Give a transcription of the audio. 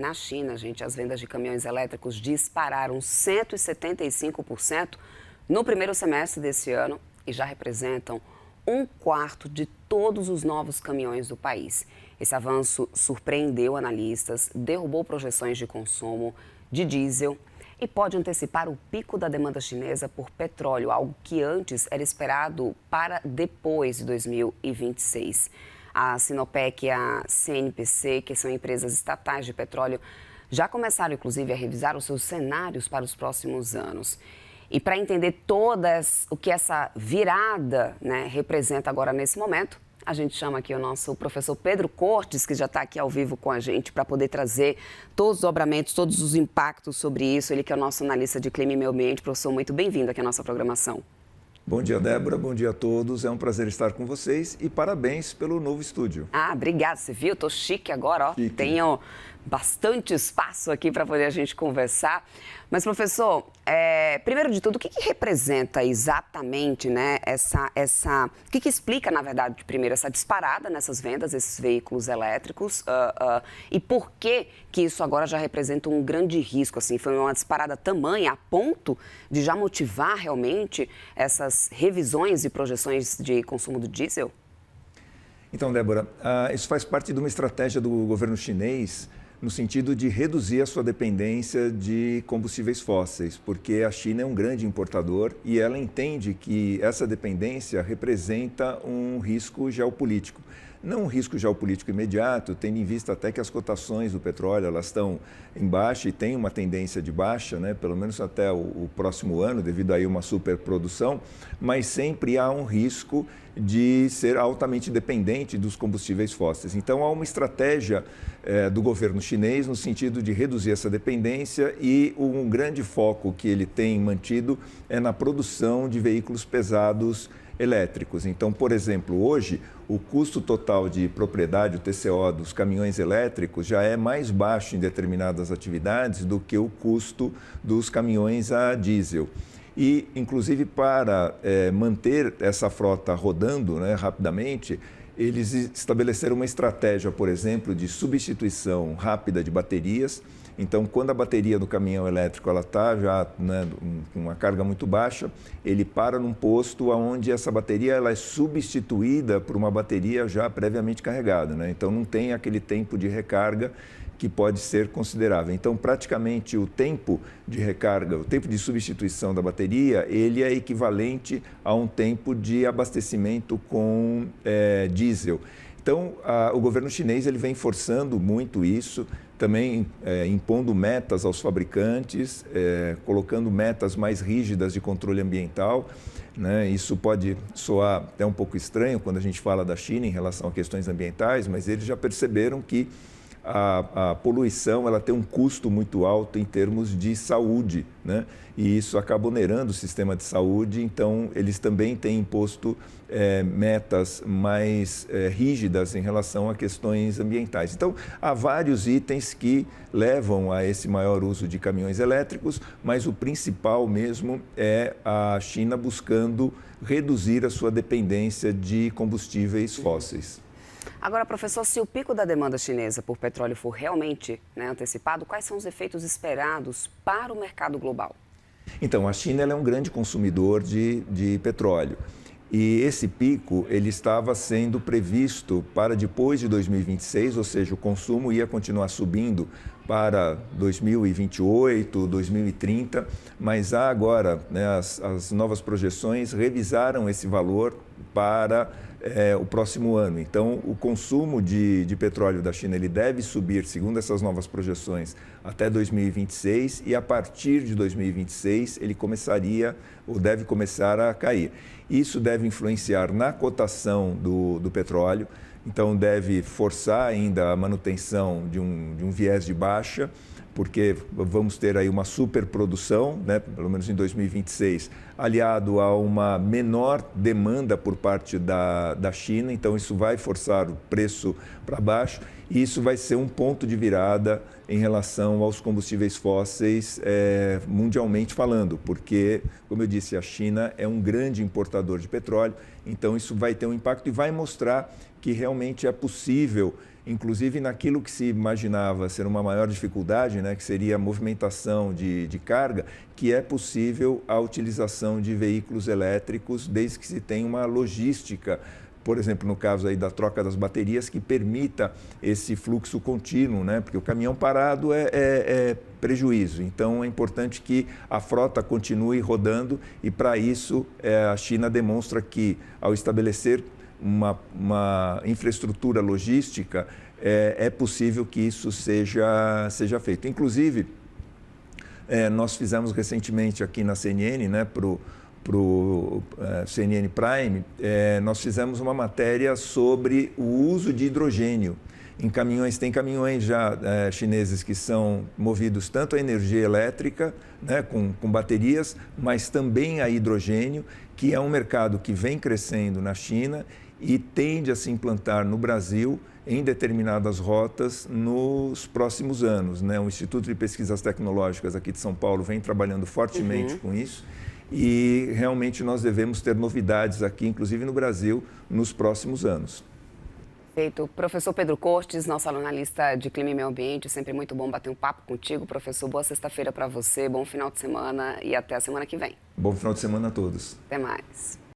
Na China, gente, as vendas de caminhões elétricos dispararam 175% no primeiro semestre desse ano e já representam um quarto de todos os novos caminhões do país. Esse avanço surpreendeu analistas, derrubou projeções de consumo de diesel e pode antecipar o pico da demanda chinesa por petróleo, algo que antes era esperado para depois de 2026. A Sinopec e a CNPC, que são empresas estatais de petróleo, já começaram, inclusive, a revisar os seus cenários para os próximos anos. E para entender o que essa virada, representa agora nesse momento, a gente chama aqui o nosso professor Pedro Cortes, que já está aqui ao vivo com a gente, para poder trazer todos os dobramentos, todos os impactos sobre isso. Ele que é o nosso analista de clima e meio ambiente. Professor, muito bem-vindo aqui à nossa programação. Bom dia, Débora. Bom dia a todos. É um prazer estar com vocês e parabéns pelo novo estúdio. Ah, obrigada. Você viu? Estou chique agora, ó. Chique. Tenho bastante espaço aqui para poder a gente conversar. Mas, professor, primeiro de tudo, o que representa exatamente, o que explica, na verdade, primeiro, essa disparada nessas vendas, desses veículos elétricos, e por que isso agora já representa um grande risco, assim, foi uma disparada tamanha a ponto de já motivar realmente essas revisões e projeções de consumo do diesel? Então, Débora, isso faz parte de uma estratégia do governo chinês no sentido de reduzir a sua dependência de combustíveis fósseis, porque a China é um grande importador e ela entende que essa dependência representa um risco geopolítico. Não um risco geopolítico imediato, tendo em vista até que as cotações do petróleo elas estão em baixa e tem uma tendência de baixa, pelo menos até o próximo ano, devido a uma superprodução, mas sempre há um risco de ser altamente dependente dos combustíveis fósseis. Então, há uma estratégia do governo chinês no sentido de reduzir essa dependência e um grande foco que ele tem mantido é na produção de veículos pesados elétricos. Então, por exemplo, hoje, o custo total de propriedade, o TCO, dos caminhões elétricos já é mais baixo em determinadas atividades do que o custo dos caminhões a diesel. E, inclusive, para manter essa frota rodando rapidamente, eles estabeleceram uma estratégia, por exemplo, de substituição rápida de baterias. Então, quando a bateria do caminhão elétrico está já com uma carga muito baixa, ele para num posto onde essa bateria ela é substituída por uma bateria já previamente carregada. Então, não tem aquele tempo de recarga que pode ser considerável. Então, praticamente o tempo de recarga, o tempo de substituição da bateria, ele é equivalente a um tempo de abastecimento com diesel. Então, o governo chinês ele vem forçando muito isso, também impondo metas aos fabricantes, colocando metas mais rígidas de controle ambiental. Isso pode soar até um pouco estranho quando a gente fala da China em relação a questões ambientais, mas eles já perceberam que a poluição ela tem um custo muito alto em termos de saúde, e isso acaba onerando o sistema de saúde, então eles também têm imposto metas mais rígidas em relação a questões ambientais. Então, há vários itens que levam a esse maior uso de caminhões elétricos, mas o principal mesmo é a China buscando reduzir a sua dependência de combustíveis fósseis. Agora, professor, se o pico da demanda chinesa por petróleo for realmente antecipado, quais são os efeitos esperados para o mercado global? Então, a China ela é um grande consumidor de petróleo. E esse pico ele estava sendo previsto para depois de 2026, ou seja, o consumo ia continuar subindo para 2028, 2030, mas há agora as novas projeções revisaram esse valor para o próximo ano. Então, o consumo de petróleo da China ele deve subir, segundo essas novas projeções, até 2026 e a partir de 2026 ele começaria ou deve começar a cair. Isso deve influenciar na cotação do petróleo, então deve forçar ainda a manutenção de um viés de baixa, porque vamos ter aí uma superprodução, pelo menos em 2026, aliado a uma menor demanda por parte da China, então isso vai forçar o preço para baixo e isso vai ser um ponto de virada em relação aos combustíveis fósseis mundialmente falando, porque, como eu disse, a China é um grande importador de petróleo, então isso vai ter um impacto e vai mostrar que realmente é possível inclusive naquilo que se imaginava ser uma maior dificuldade, né, que seria a movimentação de carga, que é possível a utilização de veículos elétricos desde que se tenha uma logística, por exemplo, no caso aí da troca das baterias, que permita esse fluxo contínuo, né? Porque o caminhão parado é prejuízo. Então, é importante que a frota continue rodando e, para isso, a China demonstra que, ao estabelecer uma infraestrutura logística, é possível que isso seja feito. Inclusive, nós fizemos recentemente aqui na CNN, né, para o CNN Prime, nós fizemos uma matéria sobre o uso de hidrogênio em caminhões. Tem caminhões já chineses que são movidos tanto a energia elétrica, né, com baterias, mas também a hidrogênio, que é um mercado que vem crescendo na China e tende a se implantar no Brasil em determinadas rotas nos próximos anos, né? O Instituto de Pesquisas Tecnológicas aqui de São Paulo vem trabalhando fortemente com isso. E realmente nós devemos ter novidades aqui, inclusive no Brasil, nos próximos anos. Perfeito. Professor Pedro Cortes, nosso analista de Clima e Meio Ambiente, sempre muito bom bater um papo contigo. Professor, boa sexta-feira para você, bom final de semana e até a semana que vem. Bom final de semana a todos. Até mais.